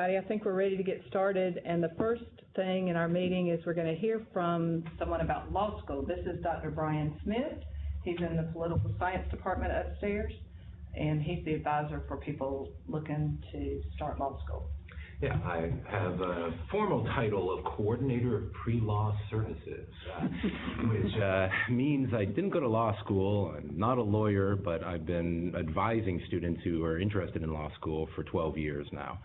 everybody. I think we're ready to get started, and the first thing in our meeting is we're going to hear from someone about law school. This is Dr. Brian Smith. He's in the political science department upstairs, and he's the advisor for people looking to start law school. Yeah, I have a formal title of Coordinator of Pre-Law Services, which means I didn't go to law school. I'm not a lawyer, but I've been advising students who are interested in law school for 12 years now.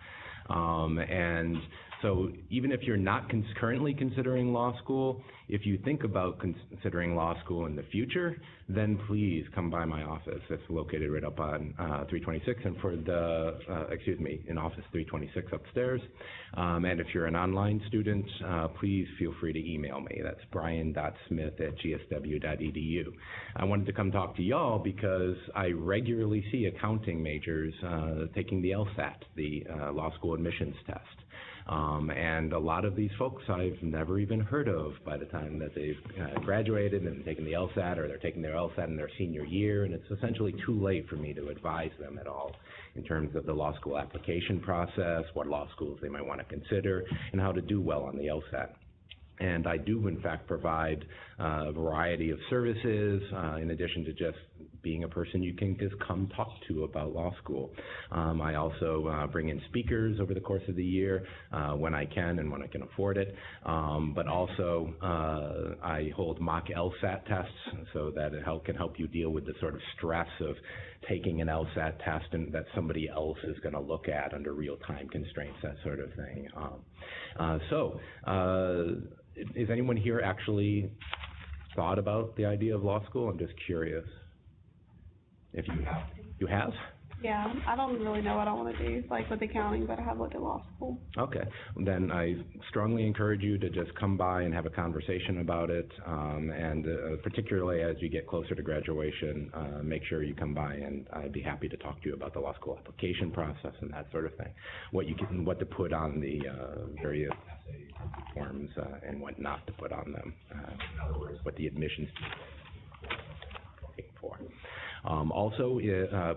And so even if you're not currently considering law school, if you think about considering law school in the future, then please come by my office. It's located right up on 326, and for the, in office 326 upstairs. And if you're an online student, please feel free to email me. That's brian.smith@gsw.edu. I wanted to come talk to y'all because I regularly see accounting majors taking the LSAT, the law school admissions test. And a lot of these folks I've never even heard of by the time that they've graduated and taken the LSAT, or they're taking their LSAT in their senior year, and it's essentially too late for me to advise them at all in terms of the law school application process, what law schools they might want to consider, and how to do well on the LSAT. And I do, in fact, provide a variety of services in addition to just being a person you can just come talk to about law school. I also bring in speakers over the course of the year when I can and when I can afford it. But also I hold mock LSAT tests so that it can help you deal with the sort of stress of taking an LSAT test and that somebody else is going to look at under real-time constraints, that sort of thing. Is anyone here actually thought about the idea of law school? I'm just curious. If you have. You have? Yeah, I don't really know what I want to do, like with accounting, but I have looked at law school. Okay, then I strongly encourage you to just come by and have a conversation about it, and particularly as you get closer to graduation, make sure you come by, and I'd be happy to talk to you about the law school application process and that sort of thing, what to put on the various essay forms and what not to put on them. In other words, what the admissions looking for. Also,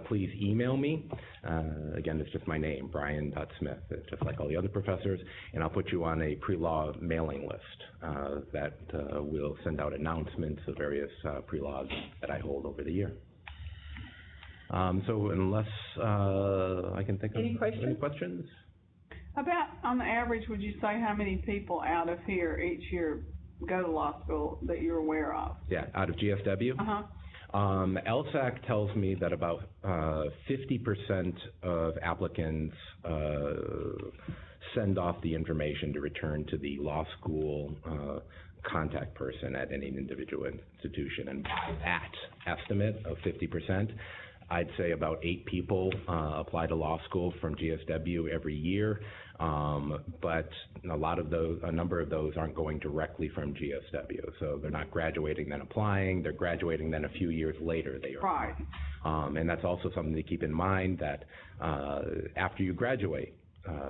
please email me. Again, it's just my name, brian.smith, just like all the other professors, and I'll put you on a pre-law mailing list that will send out announcements of various pre-laws that I hold over the year. So unless I can think of any questions? About, on the average, would you say how many people out of here each year go to law school that you're aware of? Yeah, out of GSW? Uh-huh. LSAC tells me that about 50% of applicants send off the information to return to the law school contact person at any individual institution. And by that estimate of 50%, I'd say about 8 people apply to law school from GSW every year, but a number of those aren't going directly from GSW, so they're not graduating then applying, they're graduating then a few years later they are. Right. And that's also something to keep in mind, that after you graduate,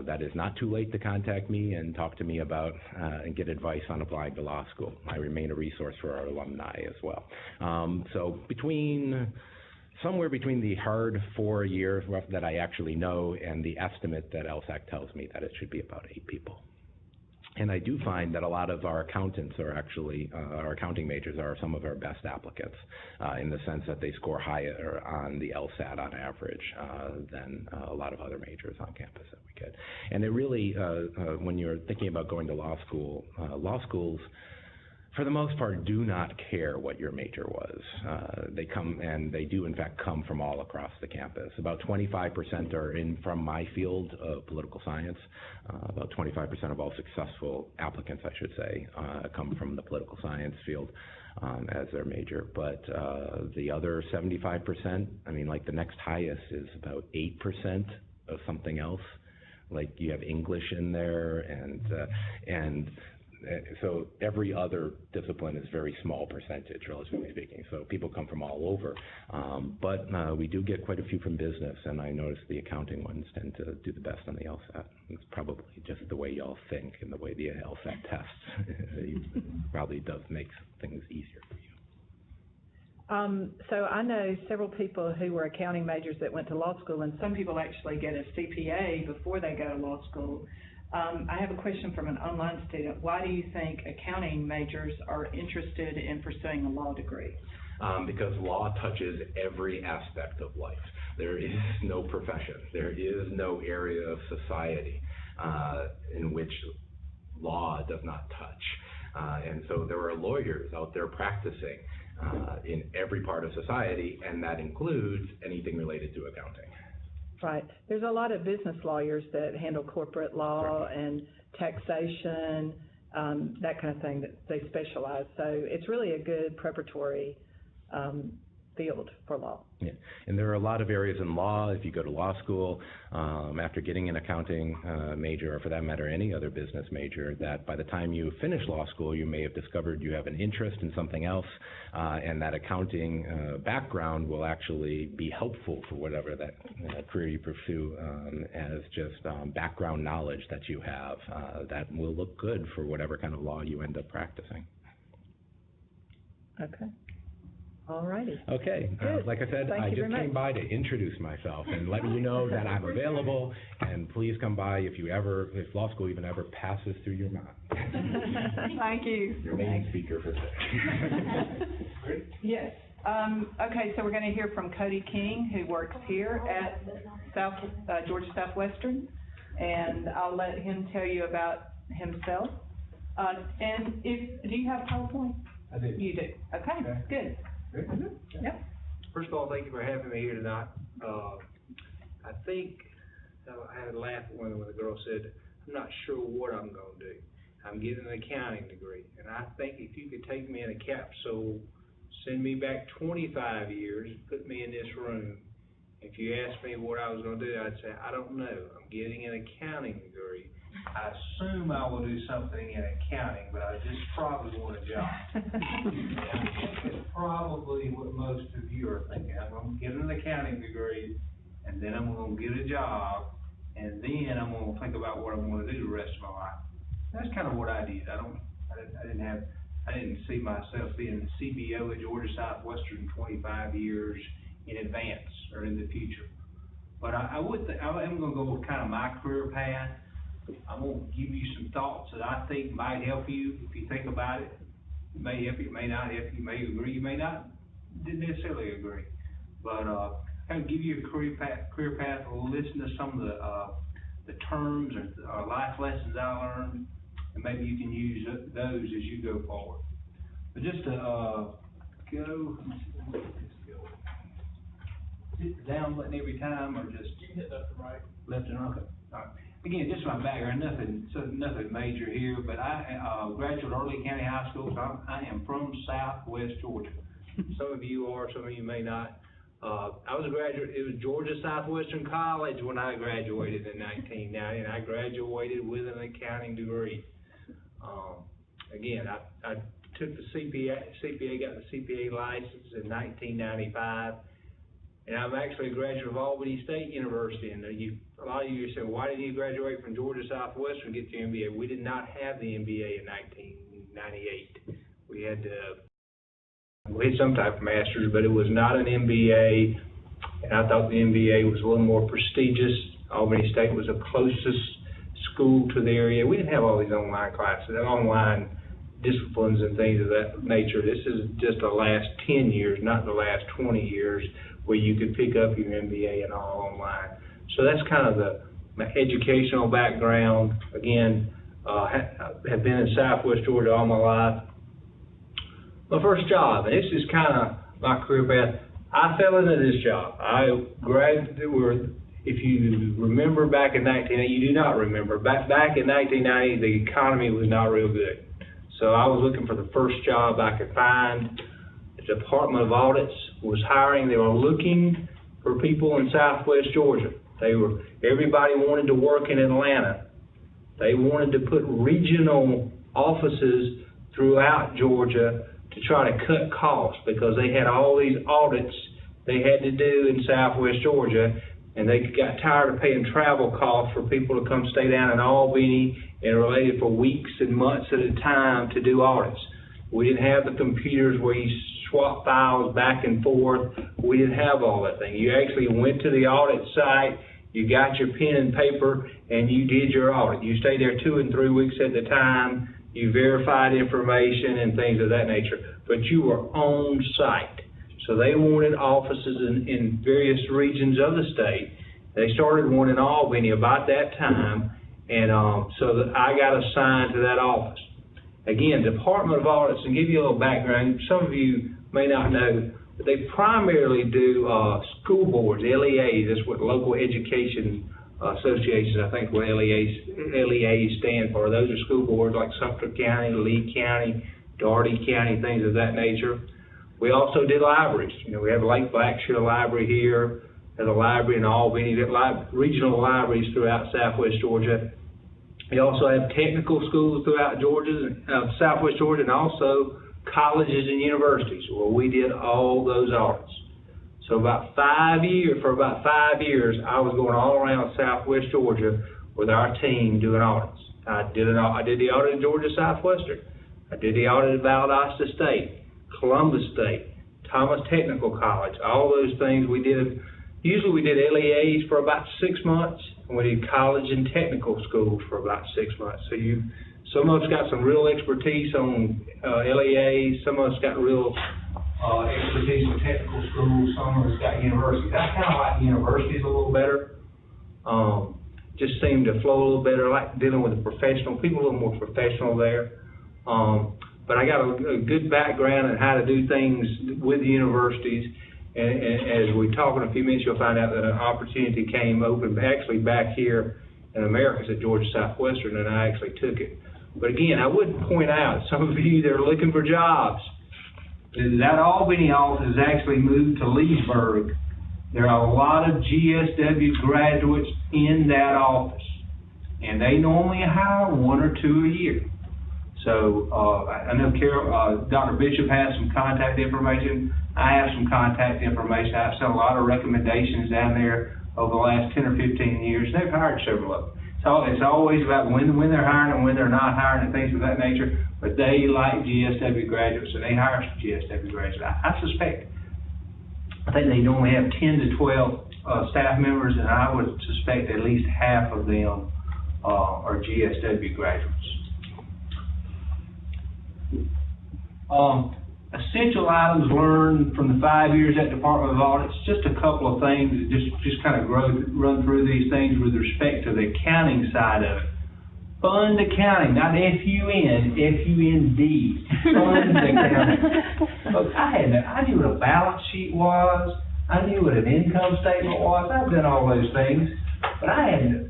that is not too late to contact me and talk to me about and get advice on applying to law school. I remain a resource for our alumni as well. So somewhere between the hard 4 years that I actually know and the estimate that LSAC tells me that it should be about 8 people. And I do find that a lot of our accountants are actually, our accounting majors are some of our best applicants in the sense that they score higher on the LSAT on average than a lot of other majors on campus that we get. And it really, when you're thinking about going to law schools, for the most part, do not care what your major was. They come, and they do in fact come from all across the campus. About 25% are from my field of political science. About 25% of all successful applicants, I should say, come from the political science field as their major. But the other 75%, I mean, like the next highest is about 8% of something else. Like you have English in there, and so every other discipline is very small percentage, relatively speaking. So people come from all over. But we do get quite a few from business, and I notice the accounting ones tend to do the best on the LSAT. It's probably just the way y'all think and the way the LSAT tests. It probably does make things easier for you. So I know several people who were accounting majors that went to law school, and some people actually get a CPA before they go to law school. I have a question from an online student. Why do you think accounting majors are interested in pursuing a law degree? Because law touches every aspect of life. There is no profession, there is no area of society in which law does not touch. And so there are lawyers out there practicing in every part of society, and that includes anything related to accounting. Right. There's a lot of business lawyers that handle corporate law and taxation, that kind of thing, that they specialize. So it's really a good preparatory field for law. Yeah, and there are a lot of areas in law. If you go to law school, after getting an accounting major, or for that matter, any other business major, that by the time you finish law school, you may have discovered you have an interest in something else, and that accounting background will actually be helpful for whatever that career you pursue, as just background knowledge that you have that will look good for whatever kind of law you end up practicing. Okay. All righty. Okay, like I said, I just came by to introduce myself and let you know that I'm available, and please come by if law school even ever passes through your mind. Thank you. Your main speaker for today. Yes. Okay, so we're going to hear from Cody King, who works here at Georgia Southwestern, and I'll let him tell you about himself. And do you have PowerPoint? I do. You do. Okay. Good. Mm-hmm. Yep. First of all, thank you for having me here tonight. I think I had a laugh when the girl said, "I'm not sure what I'm going to do. I'm getting an accounting degree, and I think if you could take me in a capsule, send me back 25 years, put me in this room. If you asked me what I was going to do, I'd say, I don't know. I'm getting an accounting degree. I assume I will do something in accounting, but I just probably want a job." And I think it's probably what most of you are thinking. I'm going to get an accounting degree, and then I'm going to get a job, and then I'm going to think about what I'm going to do the rest of my life. That's kind of what I did. I didn't see myself being the CBO at Georgia Southwestern 25 years in advance or in the future. But I am going to go with kind of my career path. I'm going to give you some thoughts that I think might help you if you think about it. It may help you, it may not help you, you may agree, you may not necessarily agree. But kind of give you a career path, listen to some of the terms or life lessons I learned, and maybe you can use those as you go forward. But just to sit down button every time, or just you hit left and right? Left and right. Okay. All right. Again, just my background, nothing major here, but I graduated Early County High School, so I am from Southwest Georgia. Some of you are, some of you may not. I was a graduate, it was Georgia Southwestern College when I graduated in 1990, and I graduated with an accounting degree. Again, I took the CPA, got the CPA license in 1995. And I'm actually a graduate of Albany State University, and a lot of you say, why didn't you graduate from Georgia Southwestern and get your MBA? We did not have the MBA in 1998. We had some type of master's, but it was not an MBA, and I thought the MBA was a little more prestigious. Albany State was the closest school to the area. We didn't have all these online classes, online disciplines and things of that nature. This is just the last 10 years, not the last 20 years, where you could pick up your MBA and all online. So that's kind of my educational background. Again, have been in Southwest Georgia all my life. My first job, and this is kind of my career path, I fell into this job. I graduated, if you remember back in 1990, you do not remember, back in 1990, the economy was not real good. So I was looking for the first job I could find. The Department of Audits was hiring. They were looking for people in Southwest Georgia. Everybody wanted to work in Atlanta. They wanted to put regional offices throughout Georgia to try to cut costs, because they had all these audits they had to do in Southwest Georgia, and they got tired of paying travel costs for people to come stay down in Albany and related for weeks and months at a time to do audits. We didn't have the computers where you swap files back and forth. We didn't have all that thing. You actually went to the audit site, you got your pen and paper, and you did your audit. You stayed there 2 and 3 weeks at a time. You verified information and things of that nature, but you were on site. So they wanted offices in various regions of the state. They started one in Albany about that time, and so that I got assigned to that office. Again, Department of Audits, and give you a little background, some of you may not know, but they primarily do school boards, LEAs, that's what local education associations, I think what LEAs stand for. Those are school boards like Sumter County, Lee County, Doherty County, things of that nature. We also did libraries. You know, we have Lake Blackshear Library here, there's a library in Albany, regional libraries throughout Southwest Georgia. We also have technical schools throughout Georgia, Southwest Georgia, and also colleges and universities where we did all those audits. So for about 5 years, I was going all around Southwest Georgia with our team doing audits. I did the audit of Georgia Southwestern. I did the audit of Valdosta State, Columbus State, Thomas Technical College, all those things we did. Usually we did LEAs for about 6 months, and we did college and technical schools for about 6 months. So some of us got some real expertise on LEAs, some of us got real expertise in technical schools, some of us got universities. I kind of like universities a little better. Just seemed to flow a little better. I like dealing with the professional, people a little more professional there. But I got a good background in how to do things with the universities. And as we talk in a few minutes, you'll find out that an opportunity came open actually back here in Americas at Georgia Southwestern, and I actually took it. But again, I would point out, some of you that are looking for jobs, that Albany office has actually moved to Leesburg. There are a lot of GSW graduates in that office, and they normally hire 1 or 2 a year. So I know Dr. Bishop has some contact information. I have some contact information. I've sent a lot of recommendations down there over the last 10 or 15 years. They've hired several of them. So it's always about when they're hiring and when they're not hiring and things of that nature. But they like GSW graduates, and they hire some GSW graduates. I think they normally have 10 to 12 staff members, and I would suspect at least half of them are GSW graduates. Essential items learned from the 5 years at Department of Audits, just a couple of things, just kind of run through these things with respect to the accounting side of it. Fund accounting, not F-U-N, F-U-N-D, fund accounting. Look, I knew what a balance sheet was, I knew what an income statement was, I've done all those things, but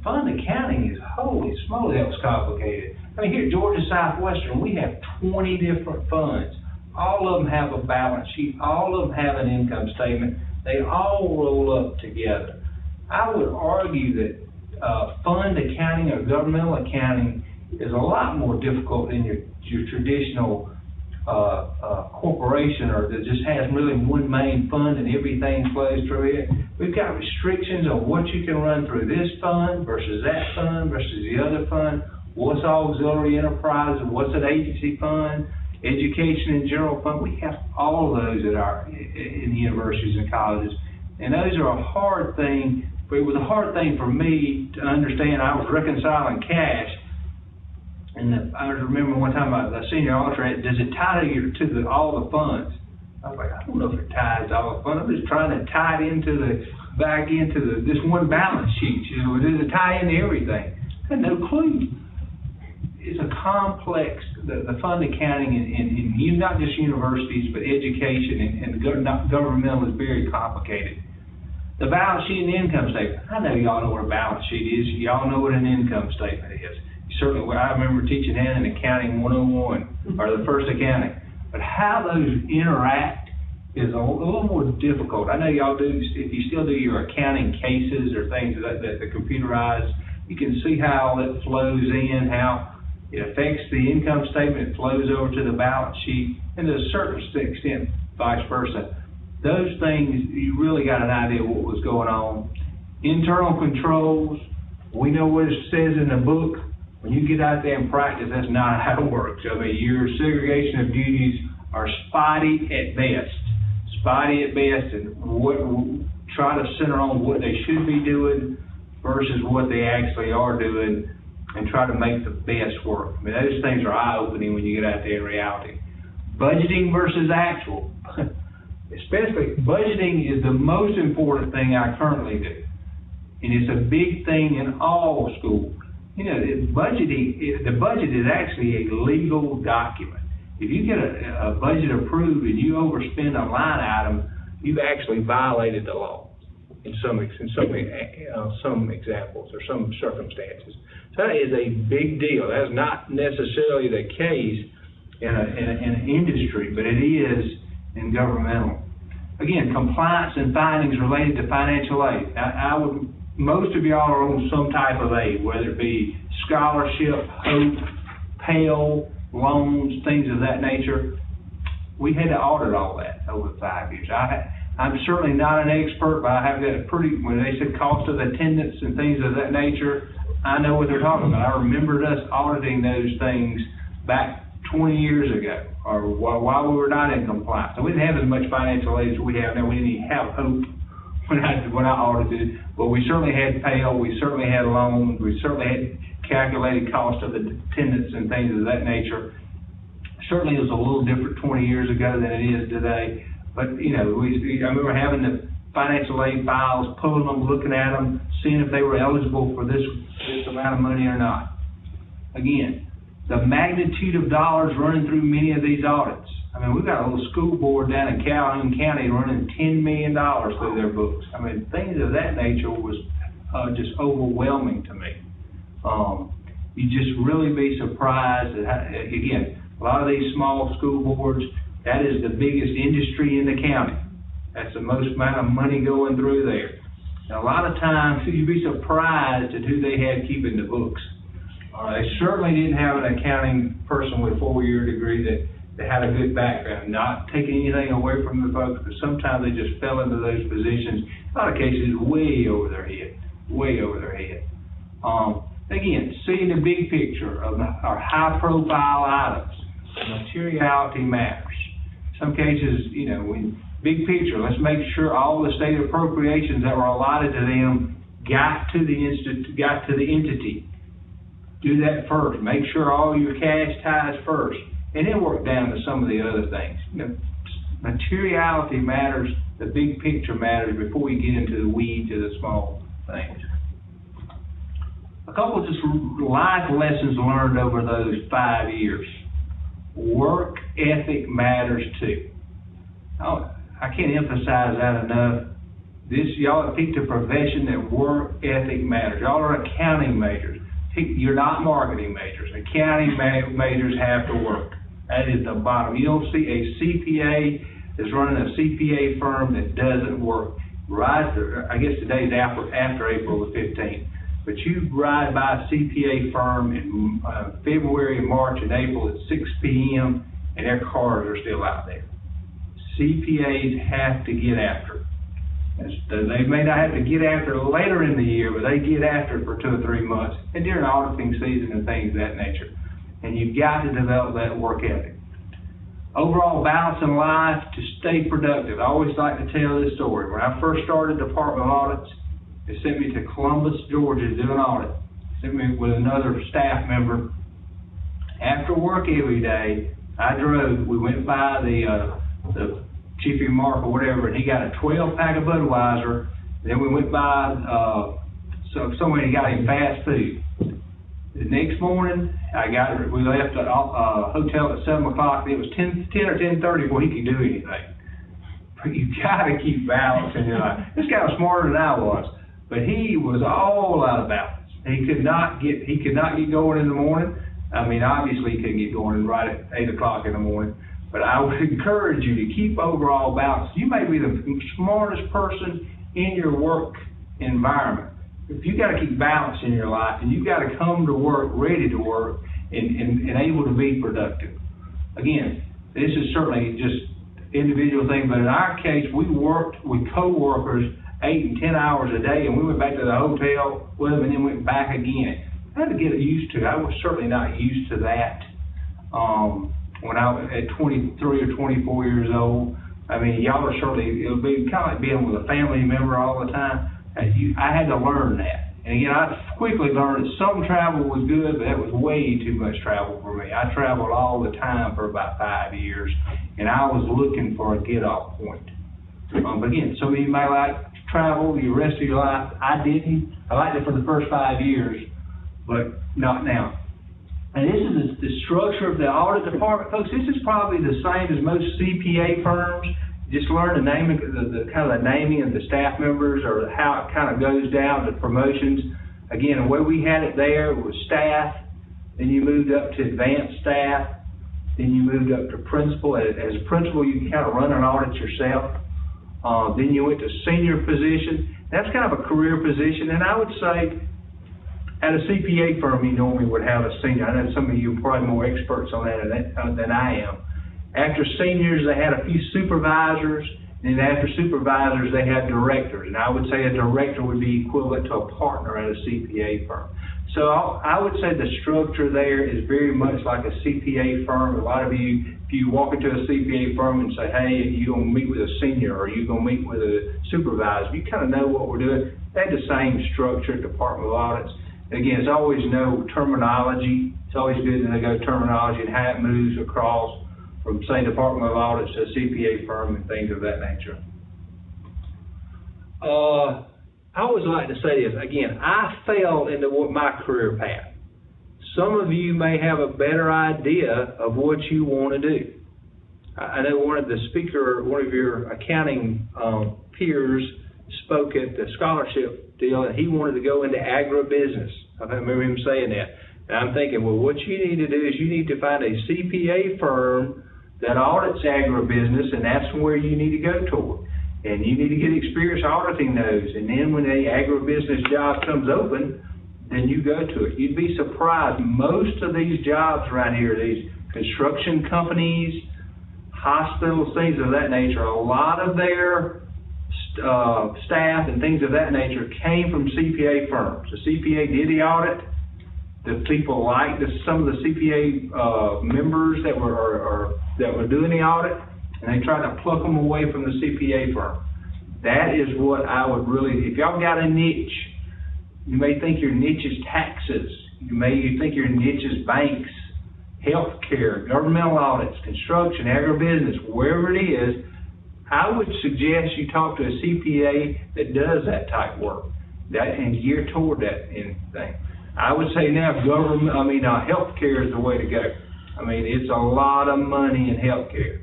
fund accounting is, holy smoly, that was complicated. I mean, here at Georgia Southwestern, we have 20 different funds. All of them have a balance sheet. All of them have an income statement. They all roll up together. I would argue that fund accounting or governmental accounting is a lot more difficult than your traditional corporation, or that just has really one main fund and everything flows through it. We've got restrictions on what you can run through this fund versus that fund versus the other fund. What's auxiliary enterprise and what's an agency fund? Education and general fund, we have all of those in the universities and colleges. And those are a hard thing, but it was a hard thing for me to understand. I was reconciling cash, and I remember one time the senior auditor asked, does it tie to all the funds? I was like, I don't know if it ties to all the funds. I'm just trying to tie it back into this one balance sheet. You know, does it tie into everything? I had no clue. It's a complex, the fund accounting in not just universities, but education and governmental is very complicated. The balance sheet and the income statement. I know y'all know what a balance sheet is. Y'all know what an income statement is. Certainly, I remember teaching that in Accounting 101, or the first accounting. But how those interact is a little more difficult. I know y'all do, if you still do your accounting cases or things that are computerized, you can see how that flows in, how it affects the income statement, it flows over to the balance sheet, and to a certain extent, vice versa. Those things, you really got an idea of what was going on. Internal controls, we know what it says in the book, When you get out there and practice, that's not how it works. I mean, your segregation of duties are spotty at best. Spotty at best, and try to center on what they should be doing versus what they actually are doing, and try to make the best work. I mean, those things are eye-opening when you get out there in reality. Budgeting versus actual. Especially, budgeting is the most important thing I currently do. And it's a big thing in all schools. You know, the budget is actually a legal document. If you get a budget approved and you overspend a line item, you've actually violated the law in some examples or some circumstances. So that is a big deal. That's not necessarily the case in an industry, but it is in governmental. Again, compliance and findings related to financial aid. Most of y'all are on some type of aid, whether it be scholarship, HOPE, Pell, loans, things of that nature. We had to audit all that over 5 years. I'm certainly not an expert, but I have got when they said cost of attendance and things of that nature, I know what they're talking about. I remembered us auditing those things back 20 years ago, or while we were not in compliance. So we didn't have as much financial aid as we have now. We didn't even have HOPE when I audited, but we certainly had Pell, we certainly had loans, we certainly had calculated cost of attendance and things of that nature. Certainly it was a little different 20 years ago than it is today, but you know, I remember having the financial aid files, pulling them, looking at them, seeing if they were eligible for this amount of money or not. Again, the magnitude of dollars running through many of these audits. I mean, we've got a little school board down in Calhoun County running $10 million through their books. I mean, things of that nature was just overwhelming to me. You just really be surprised that, again, a lot of these small school boards, that is the biggest industry in the county. That's the most amount of money going through there. And a lot of times, you'd be surprised at who they had keeping the books. They certainly didn't have an accounting person with a 4-year degree that had a good background, not taking anything away from the folks, but sometimes they just fell into those positions, in a lot of cases, way over their head. Again, seeing the big picture of our high-profile items, materiality matters. Some cases, you know, when big picture, let's make sure all the state appropriations that were allotted to them got to the entity. Do that first. Make sure all your cash ties first, and then work down to some of the other things. You know, materiality matters, the big picture matters before we get into the weeds of the small things. A couple of just life lessons learned over those 5 years. Work ethic matters too. Oh, I can't emphasize that enough. Y'all have picked a profession that work ethic matters. Y'all are accounting majors. You're not marketing majors. Accounting majors have to work. That is the bottom. You don't see a CPA that's running a CPA firm that doesn't work. I guess today's after April the 15th. But you ride by a CPA firm in February, March, and April at 6 p.m., and their cars are still out there. CPAs have to get after it. They may not have to get after it later in the year, but they get after it for 2 or 3 months, and during auditing season and things of that nature. And you've got to develop that work ethic. Overall balance in life to stay productive. I always like to tell this story. When I first started Department of Audits, they sent me to Columbus, Georgia to do an audit. Sent me with another staff member. After work every day, I drove. We went by the Chiefy Mark or whatever, and he got a 12-pack of Budweiser. Then we went by somewhere and he got him fast food. The next morning, we left the hotel at 7 o'clock. It was 10 or 10:30 before he could do anything. But you gotta keep balance in your life. This guy was smarter than I was, but he was all out of balance. He could not get going in the morning. I mean, obviously he couldn't get going right at 8 o'clock in the morning. But I would encourage you to keep overall balance. You may be the smartest person in your work environment. If you got to keep balance in your life, and you've got to come to work ready to work and able to be productive. Again, this is certainly just individual thing, but in our case, we worked with coworkers 8 and 10 hours a day, and we went back to the hotel with them and then went back again. I had to get used to. I was certainly not used to that, when I was at 23 or 24 years old. I mean, y'all are certainly, it'll be kind of like being with a family member all the time. I had to learn that. And again, I quickly learned that some travel was good, but that was way too much travel for me. I traveled all the time for about 5 years, and I was looking for a get-off point. But again, some of you may like to travel the rest of your life. I didn't. I liked it for the first 5 years, but not now. And this is the structure of the audit department, folks. This is probably the same as most CPA firms. Just learn the naming, the kind of the naming of the staff members, or how it kind of goes down to promotions. Again, the way we had it there was staff, then you moved up to advanced staff, then you moved up to principal. As a principal, you can kind of run an audit yourself. Then you went to senior position. That's kind of a career position, and I would say at a CPA firm, you normally would have a senior. I know some of you are probably more experts on that than I am. After seniors, they had a few supervisors, and then after supervisors, they had directors. And I would say a director would be equivalent to a partner at a CPA firm. So I would say the structure there is very much like a CPA firm. A lot of you, if you walk into a CPA firm and say, hey, you're going to meet with a senior or you're going to meet with a supervisor, you kind of know what we're doing. They have the same structure at Department of Audits. Again, it's always no terminology. It's always good that they go terminology and how it moves across from, say, Department of Audits to a CPA firm and things of that nature. I always like to say this, again, I fell into my career path. Some of you may have a better idea of what you want to do. I know one of your accounting peers spoke at the scholarship deal, and he wanted to go into agribusiness. I remember him saying that. And I'm thinking, well, what you need to do is you need to find a CPA firm that audits agribusiness, and that's where you need to go toward. And you need to get experience auditing those. And then when the agribusiness job comes open, then you go to it. You'd be surprised. Most of these jobs around here, these construction companies, hospitals, things of that nature, a lot of their staff and things of that nature came from CPA firms. The CPA did the audit. The people liked some of the CPA members that were doing the audit, and they tried to pluck them away from the CPA firm. That is what I would really, if y'all got a niche, you may think your niche is taxes, you think your niche is banks, healthcare, governmental audits, construction, agribusiness, wherever it is, I would suggest you talk to a CPA that does that type work, and gear toward that thing. I would say now healthcare is the way to go. I mean, it's a lot of money in healthcare.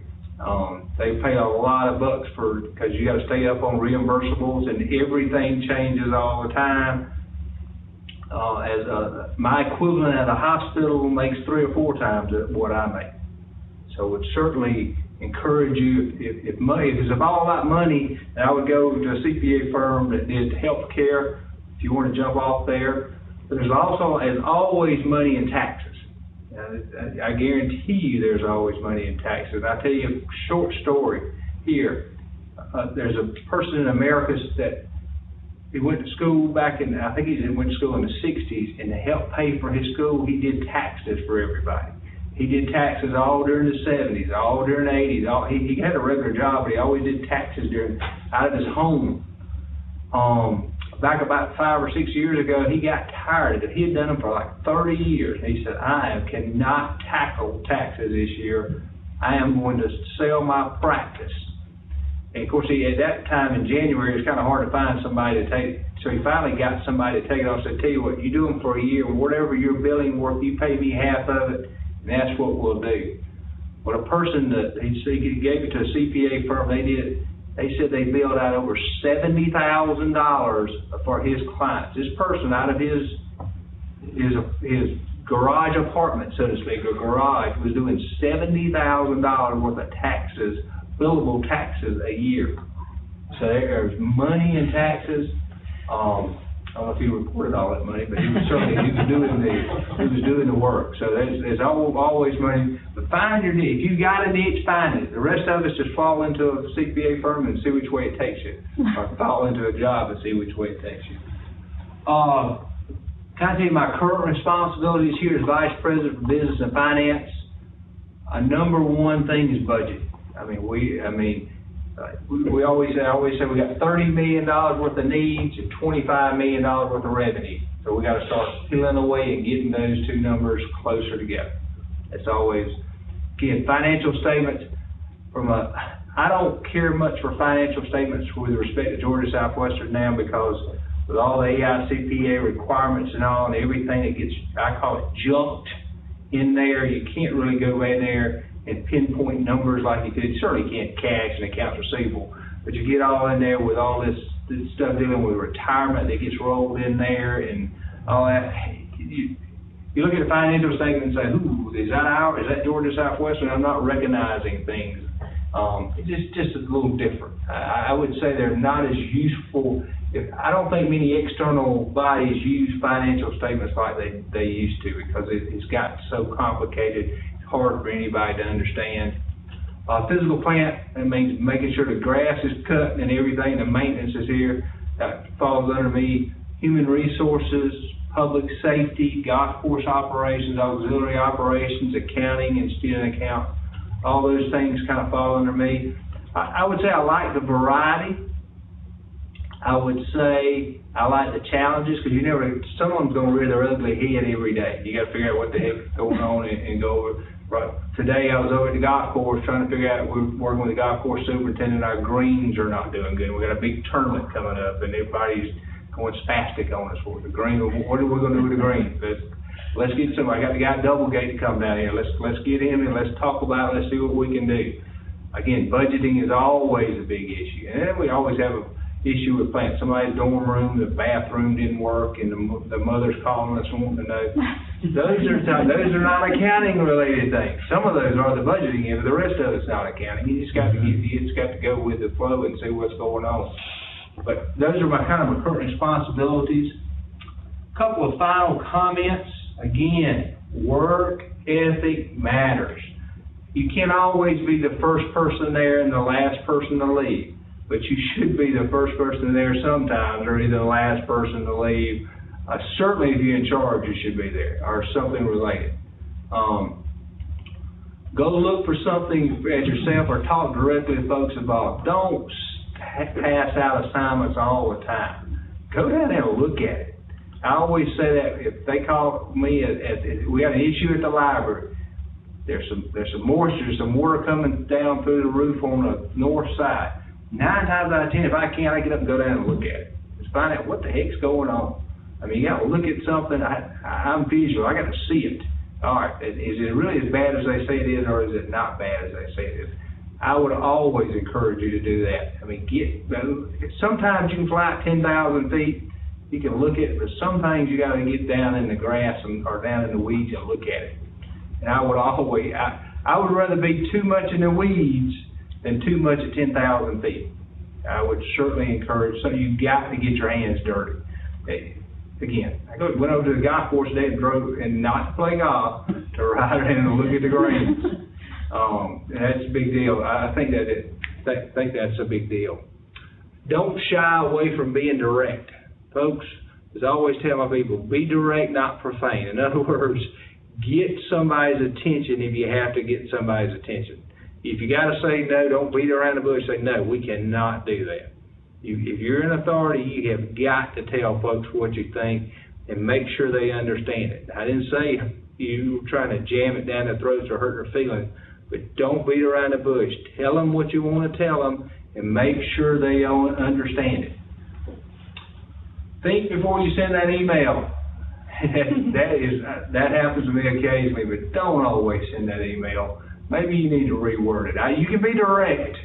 They pay a lot of bucks because you got to stay up on reimbursables, and everything changes all the time. My equivalent at a hospital makes 3 or 4 times what I make. So it certainly encourage you, if it's all about money, then I would go to a CPA firm that did healthcare if you want to jump off there. But there's always money in taxes. I guarantee you there's always money in taxes. I'll tell you a short story here. There's a person in America that he went to school back in, I think he went to school in the 60s, and to help pay for his school, he did taxes for everybody. He did taxes all during the 70s, all during the 80s. He had a regular job, but he always did taxes out of his home. Back about 5 or 6 years ago, he got tired of it. He had done them for like 30 years. He said, I cannot tackle taxes this year. I am going to sell my practice. And of course, at that time in January, it was kind of hard to find somebody to take it. So he finally got somebody to take it on and said, tell you what, you do them for a year, whatever your billing worth, you pay me half of it, and that's what we'll do. Well, a person that he gave it to a CPA firm, they said they billed out over $70,000 for his clients. This person, out of his garage apartment, so to speak, or garage, was doing $70,000 worth of taxes, billable taxes a year. So there's money in taxes. I don't know if he reported all that money, but he was doing the work. So there's always money. But find your niche. If you got a niche, find it. The rest of us just fall into a CPA firm and see which way it takes you, or fall into a job and see which way it takes you. Can I tell you my current responsibilities here as Vice President for Business and Finance? Number one thing is budget. We always say we got $30 million worth of needs and $25 million worth of revenue. So we gotta start peeling away and getting those two numbers closer together. It's always, again, financial statements I don't care much for financial statements with respect to Georgia Southwestern now, because with all the AICPA requirements and all and everything that gets, I call it junked in there, you can't really go in there and pinpoint numbers like you could. You certainly can't cash and accounts receivable, but you get all in there with all this stuff dealing with retirement that gets rolled in there and all that. You look at the financial statement and say, ooh, is that Georgia Southwestern? I'm not recognizing things. It's just a little different. I would say they're not as useful. I don't think many external bodies use financial statements like they used to, because it's gotten so complicated. It's hard for anybody to understand. Physical plant, that means making sure the grass is cut and everything, the maintenance is here. That falls under me. Human resources, public safety, golf course operations, auxiliary operations, accounting and student account. All those things kind of fall under me. I would say I like the variety. I would say I like the challenges, because someone's going to rear their ugly head every day. You got to figure out what the heck's going on and go over. Right. Today I was over at the golf course trying to figure out, we're working with the golf course superintendent, our greens are not doing good. We got a big tournament coming up and everybody's going spastic on us for the green. What are we going to do with the greens? Let's get somebody. I got the guy Doublegate to come down here. Let's get him and let's talk about it. Let's see what we can do. Again, budgeting is always a big issue. And then we always have an issue with plants. Somebody's dorm room, the bathroom didn't work, and the mother's calling us and wanting to know. Those are not accounting related things. Some of those are the budgeting, but the rest of it's not accounting. You just got to go with the flow and see what's going on. But those are my current responsibilities. A couple of final comments. Again, work ethic matters. You can't always be the first person there and the last person to leave, but you should be the first person there sometimes, or either the last person to leave. Certainly if you're in charge, you should be there, or something related. Go look for something at yourself or talk directly to folks about. Don't pass out assignments all the time. Go down there and look at it. I always say that if they call me, we got an issue at the library, there's some moisture, some water coming down through the roof on the north side. 9 times out of 10, if I can, I get up and go down and look at it. Just find out what the heck's going on. You got to look at something. I'm visual. I got to see it. All right, is it really as bad as they say it is, or is it not bad as they say it is? I would always encourage you to do that. Sometimes you can fly at 10,000 feet. You can look at it, but sometimes you got to get down in the grass or down in the weeds and look at it. And I would rather be too much in the weeds than too much at 10,000 feet. I would certainly encourage. So you got to get your hands dirty. Again, I went over to the golf course today and drove, and not to play golf, to ride in and look at the greens. And that's a big deal. I think that's a big deal. Don't shy away from being direct. Folks, as I always tell my people, be direct, not profane. In other words, get somebody's attention if you have to get somebody's attention. If you got to say no, don't beat around the bush. Say, no, we cannot do that. If you're in authority, you have got to tell folks what you think and make sure they understand it. I didn't say you were trying to jam it down their throats or hurt their feelings, but don't beat around the bush. Tell them what you want to tell them and make sure they understand it. Think before you send that email. That happens to me occasionally, but don't always send that email. Maybe you need to reword it. You can be direct,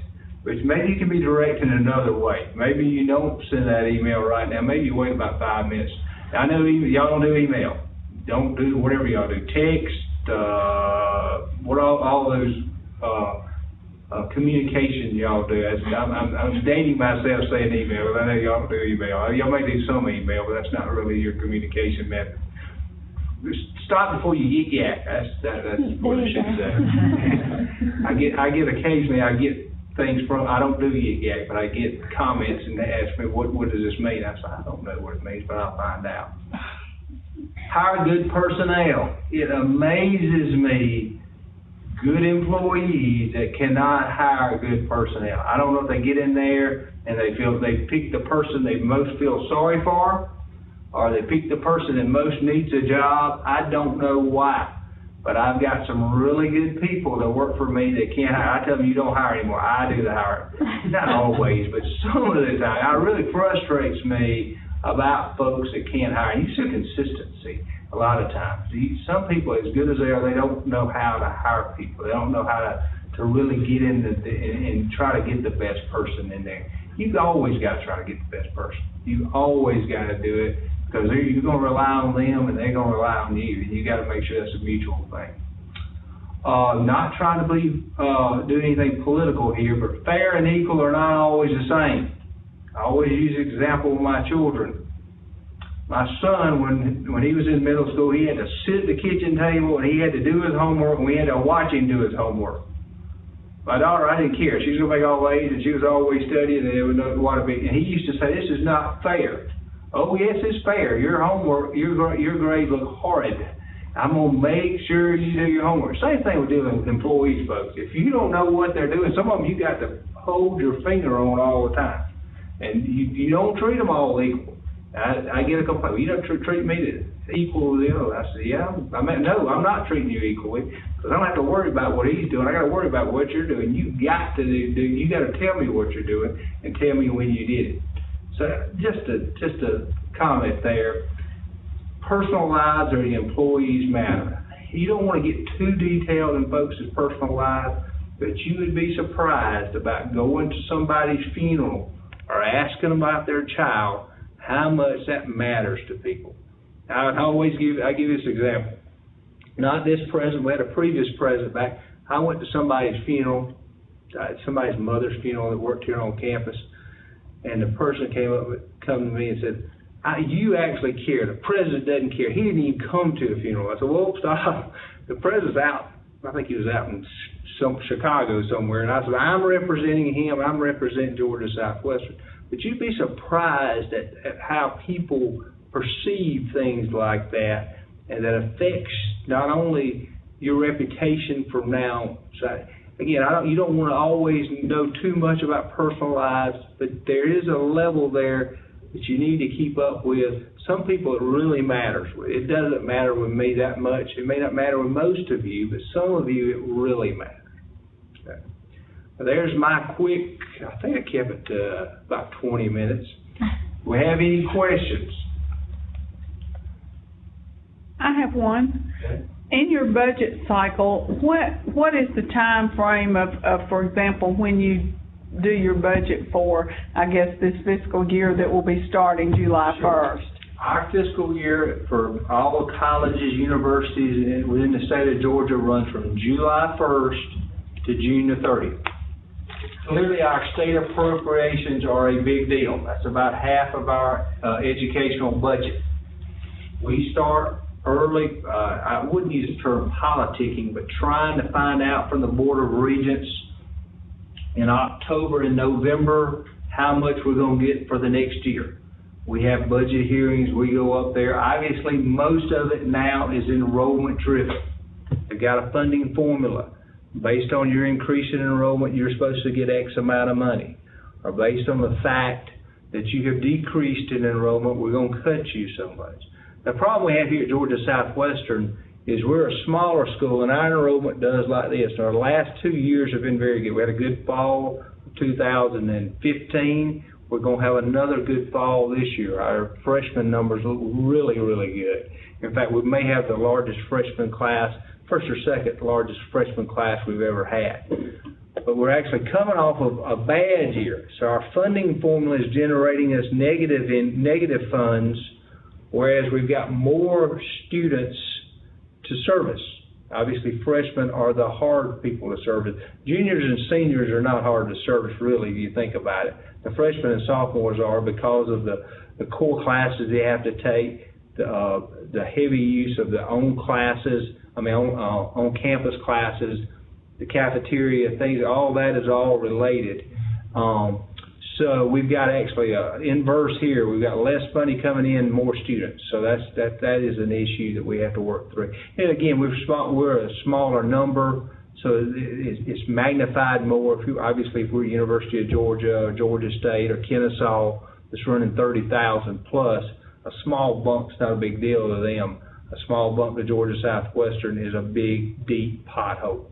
but maybe you can be direct in another way. Maybe you don't send that email right now. Maybe you wait about 5 minutes. I know y'all don't do email. Don't do whatever y'all do. Text, all those communication y'all do. I'm dating myself saying email, but I know y'all don't do email. Y'all may do some email, but that's not really your communication method. Stop before you yik yak. That's what I should say. I get occasionally things from, I don't do yik yak, but I get comments and they ask me, what does this mean? I say, I don't know what it means, but I'll find out. hire good personnel. It amazes me, good employees that cannot hire good personnel. I don't know if they get in there and they feel they pick the person they most feel sorry for, or they pick the person that most needs a job. I don't know why. But I've got some really good people that work for me that can't hire. I tell them, you don't hire anymore. I do the hiring. Not always, but some of the time. It really frustrates me about folks that can't hire. You see consistency a lot of times. Some people, as good as they are, they don't know how to hire people. They don't know how to really get in and try to get the best person in there. You've always got to try to get the best person. You've always got to do it, because you're going to rely on them and they're going to rely on you. And you got to make sure that's a mutual thing. Not trying to do anything political here, but fair and equal are not always the same. I always use the example of my children. My son, when he was in middle school, he had to sit at the kitchen table and he had to do his homework, and we had to watch him do his homework. My daughter, I didn't care. She was going to make all A's and she was always studying, and there was no what to be. And he used to say, "This is not fair." Oh, yes, it's fair. Your homework, your grades look horrid. I'm going to make sure you do your homework. Same thing with dealing with employees, folks. If you don't know what they're doing, some of them you got to hold your finger on all the time. And you don't treat them all equal. I get a complaint. You don't treat me equal to the other. I say, yeah, no, I'm not treating you equally, because I don't have to worry about what he's doing. I got to worry about what you're doing. You got to tell me what you're doing and tell me when you did it. So just a comment there. Personal lives or the employees matter. You don't want to get too detailed in folks' personal lives, but you would be surprised about going to somebody's funeral or asking about their child, how much that matters to people. I give this example. Not this president, we had a previous president back. I went to somebody's funeral, somebody's mother's funeral that worked here on campus, and the person come to me and said, "You actually care. The president doesn't care. He didn't even come to the funeral." I said, "Well, stop. The president's out." I think he was out in Chicago somewhere. And I said, "I'm representing him. I'm representing Georgia Southwestern." But you'd be surprised at how people perceive things like that, and that affects not only your reputation from now. So again, you don't want to always know too much about personal lives, but there is a level there that you need to keep up with. Some people it really matters with. It doesn't matter with me that much. It may not matter with most of you, but some of you it really matters. Okay. Well, there's my quick, I think I kept it to about 20 minutes. Do we have any questions? I have one. Okay. In your budget cycle, what is the time frame of, for example, when you do your budget for, I guess, this fiscal year that will be starting July 1st? Our fiscal year for all colleges, universities within the state of Georgia runs from July 1st to June the 30th. Clearly, our state appropriations are a big deal. That's about half of our educational budget. We start early, I wouldn't use the term politicking, but trying to find out from the Board of Regents in October and November how much we're going to get for the next year. We have budget hearings, we go up there. Obviously, most of it now is enrollment driven. They've got a funding formula. Based on your increase in enrollment, you're supposed to get X amount of money. Or based on the fact that you have decreased in enrollment, we're going to cut you so much. The problem we have here at Georgia Southwestern is we're a smaller school, and our enrollment does like this. Our last 2 years have been very good. We had a good fall 2015. We're going to have another good fall this year. Our freshman numbers look really, really good. In fact, we may have the largest freshman class, first or second largest freshman class we've ever had. But we're actually coming off of a bad year. So our funding formula is generating us negative funds, whereas we've got more students to service. Obviously, freshmen are the hard people to service. Juniors and seniors are not hard to service, really, if you think about it. The freshmen and sophomores are because of the core classes they have to take, the heavy use of their own classes, on-campus classes, the cafeteria, things, all that is all related. So we've got actually a inverse here. We've got less money coming in, more students. So that is an issue that we have to work through. And again, we're a smaller number, so it's magnified more. Obviously, if we're University of Georgia or Georgia State or Kennesaw that's running 30,000 plus, a small bump's not a big deal to them. A small bump to Georgia Southwestern is a big, deep pothole.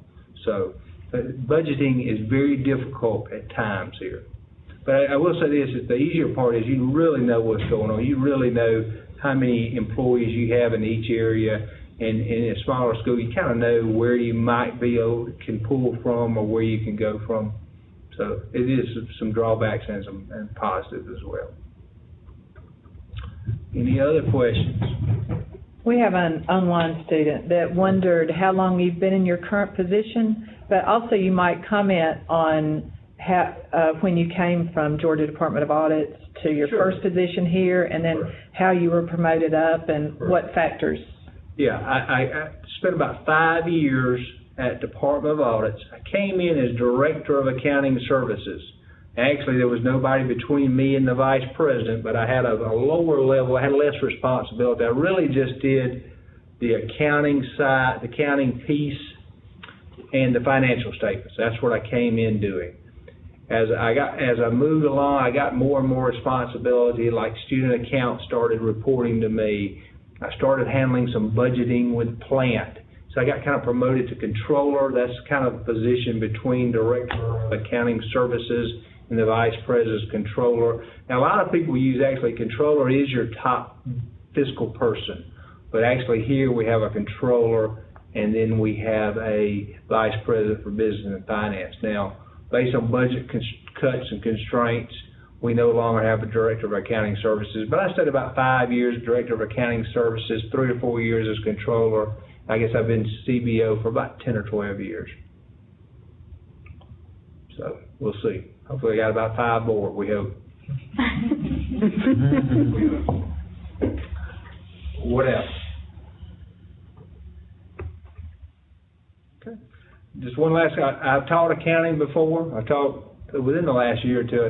So budgeting is very difficult at times here. But I will say this, is the easier part is you really know what's going on. You really know how many employees you have in each area. And in a smaller school, you kind of know where you might be able can pull from or where you can go from. So it is some drawbacks and some positives as well. Any other questions? We have an online student that wondered how long you've been in your current position, but also you might comment on how, when you came from Georgia Department of Audits to your Sure. first position here, and then Sure. how you were promoted up and Sure. what factors. Yeah, I spent about 5 years at Department of Audits. I came in as Director of Accounting Services. Actually, there was nobody between me and the Vice President, but I had a lower level, I had less responsibility. I really just did the accounting side, the accounting piece, and the financial statements. That's what I came in doing. As I moved along, I got more and more responsibility, like student accounts started reporting to me. I started handling some budgeting with plant. So I got kind of promoted to controller. That's kind of the position between Director of Accounting Services and the Vice President's controller. Now, a lot of people use actually controller is your top fiscal person. But actually here we have a controller and then we have a Vice President for Business and Finance. Now, based on budget cuts and constraints, we no longer have a Director of Accounting Services. But I stayed about 5 years Director of Accounting Services, 3 or 4 years as controller. I guess I've been CBO for about 10 or 12 years. So we'll see. Hopefully I got about 5 more, we hope. What else? Okay. Just one last thing. I've taught accounting before. Within the last year or two, I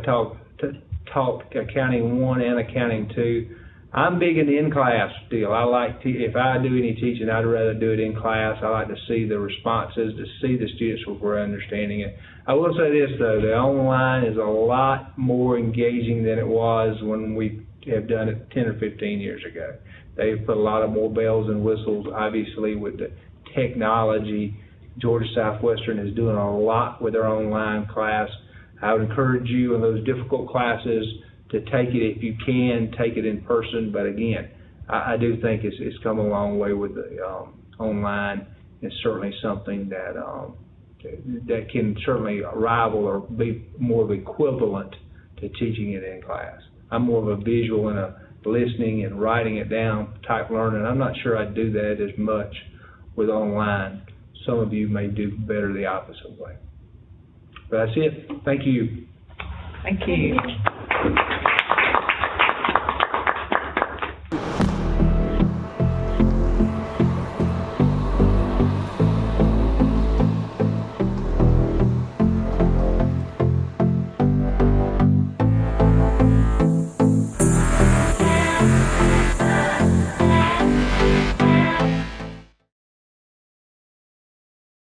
taught Accounting 1 and Accounting 2. I'm big in the in-class deal. I like if I do any teaching, I'd rather do it in class. I like to see the responses, to see the students where we're understanding it. I will say this, though. The online is a lot more engaging than it was when we have done it 10 or 15 years ago. They've put a lot of more bells and whistles, obviously, with the technology. Georgia Southwestern is doing a lot with their online class. I would encourage you in those difficult classes to take it, if you can, take it in person. But again, I do think it's come a long way with the online. It's certainly something that can certainly rival or be more of equivalent to teaching it in class. I'm more of a visual and a listening and writing it down type learning. I'm not sure I'd do that as much with online. Some of you may do better the opposite way. But that's it. Thank you. Thank you.